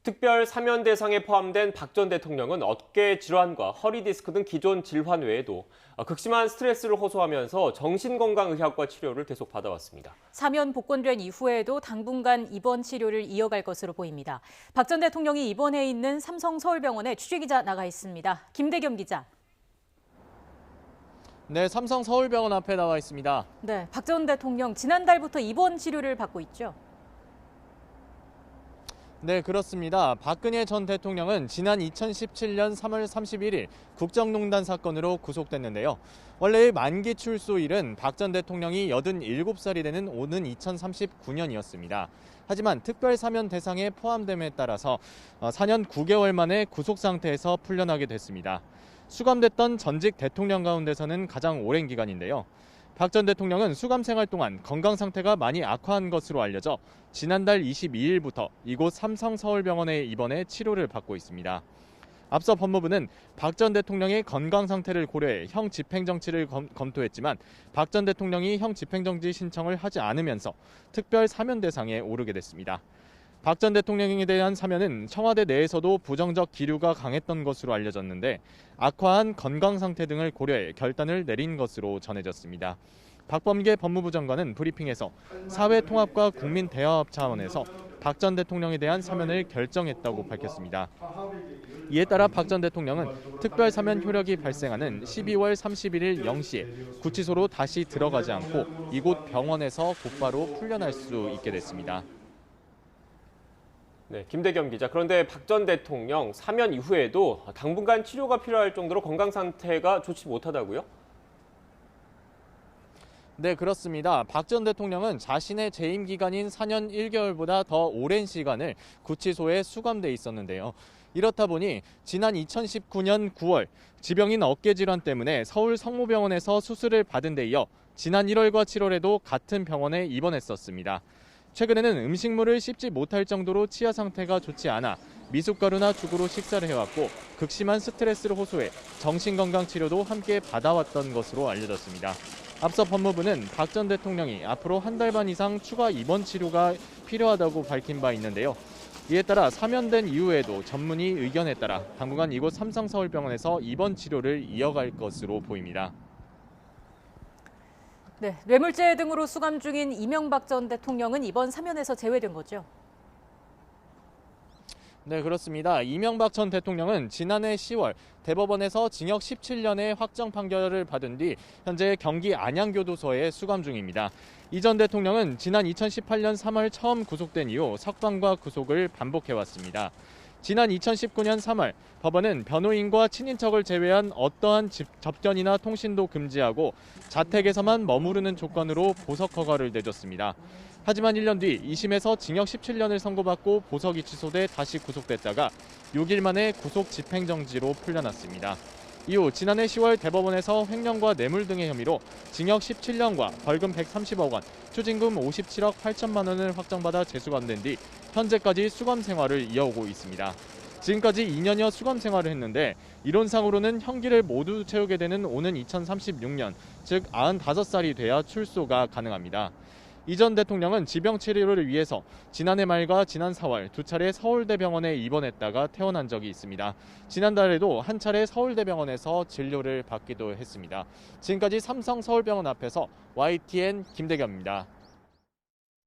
특별 사면 대상에 포함된 박 전 대통령은 어깨 질환과 허리 디스크 등 기존 질환 외에도 극심한 스트레스를 호소하면서 정신건강의학과 치료를 계속 받아왔습니다. 사면 복권된 이후에도 당분간 입원 치료를 이어갈 것으로 보입니다. 박 전 대통령이 입원해 있는 삼성서울병원에 취재기자 나가 있습니다. 김대겸 기자. 네, 삼성서울병원 앞에 나와 있습니다. 네, 박 전 대통령 지난달부터 입원 치료를 받고 있죠. 네, 그렇습니다. 박근혜 전 대통령은 지난 2017년 3월 31일 국정농단 사건으로 구속됐는데요. 원래의 만기 출소일은 박 전 대통령이 87살이 되는 오는 2039년이었습니다. 하지만 특별 사면 대상에 포함됨에 따라서 4년 9개월 만에 구속 상태에서 풀려나게 됐습니다. 수감됐던 전직 대통령 가운데서는 가장 오랜 기간인데요. 박 전 대통령은 수감 생활 동안 건강 상태가 많이 악화한 것으로 알려져 지난달 22일부터 이곳 삼성서울병원에 입원해 치료를 받고 있습니다. 앞서 법무부는 박 전 대통령의 건강 상태를 고려해 형 집행정지를 검토했지만 박 전 대통령이 형 집행정지 신청을 하지 않으면서 특별 사면 대상에 오르게 됐습니다. 박 전 대통령에 대한 사면은 청와대 내에서도 부정적 기류가 강했던 것으로 알려졌는데 악화한 건강 상태 등을 고려해 결단을 내린 것으로 전해졌습니다. 박범계 법무부 장관은 브리핑에서 사회 통합과 국민 대화업 차원에서 박 전 대통령에 대한 사면을 결정했다고 밝혔습니다. 이에 따라 박 전 대통령은 특별 사면 효력이 발생하는 12월 31일 0시에 구치소로 다시 들어가지 않고 이곳 병원에서 곧바로 풀려날 수 있게 됐습니다. 네, 김대겸 기자. 그런데 박 전 대통령 사면 이후에도 당분간 치료가 필요할 정도로 건강 상태가 좋지 못하다고요? 네, 그렇습니다. 박 전 대통령은 자신의 재임 기간인 4년 1개월보다 더 오랜 시간을 구치소에 수감돼 있었는데요. 이렇다 보니 지난 2019년 9월 지병인 어깨 질환 때문에 서울 성모병원에서 수술을 받은 데 이어 지난 1월과 7월에도 같은 병원에 입원했었습니다. 최근에는 음식물을 씹지 못할 정도로 치아 상태가 좋지 않아 미숫가루나 죽으로 식사를 해왔고 극심한 스트레스를 호소해 정신건강 치료도 함께 받아왔던 것으로 알려졌습니다. 앞서 법무부는 박 전 대통령이 앞으로 한 달 반 이상 추가 입원 치료가 필요하다고 밝힌 바 있는데요. 이에 따라 사면된 이후에도 전문의 의견에 따라 당분간 이곳 삼성서울병원에서 입원 치료를 이어갈 것으로 보입니다. 네, 뇌물죄 등으로 수감 중인 이명박 전 대통령은 이번 사면에서 제외된 거죠. 네, 그렇습니다. 이명박 전 대통령은 지난해 10월 대법원에서 징역 17년의 확정 판결을 받은 뒤 현재 경기 안양교도소에 수감 중입니다. 이 전 대통령은 지난 2018년 3월 처음 구속된 이후 석방과 구속을 반복해왔습니다. 지난 2019년 3월 법원은 변호인과 친인척을 제외한 어떠한 접견이나 통신도 금지하고 자택에서만 머무르는 조건으로 보석 허가를 내줬습니다. 하지만 1년 뒤 2심에서 징역 17년을 선고받고 보석이 취소돼 다시 구속됐다가 6일 만에 구속 집행정지로 풀려났습니다. 이후 지난해 10월 대법원에서 횡령과 뇌물 등의 혐의로 징역 17년과 벌금 130억 원, 추징금 57억 8천만 원을 확정받아 재수감된 뒤 현재까지 수감 생활을 이어오고 있습니다. 지금까지 2년여 수감 생활을 했는데 이론상으로는 형기를 모두 채우게 되는 오는 2036년, 즉 95살이 돼야 출소가 가능합니다. 이 전 대통령은 지병 치료를 위해서 지난해 말과 지난 4월 두 차례 서울대병원에 입원했다가 퇴원한 적이 있습니다. 지난달에도 한 차례 서울대병원에서 진료를 받기도 했습니다. 지금까지 삼성서울병원 앞에서 YTN 김대겸입니다.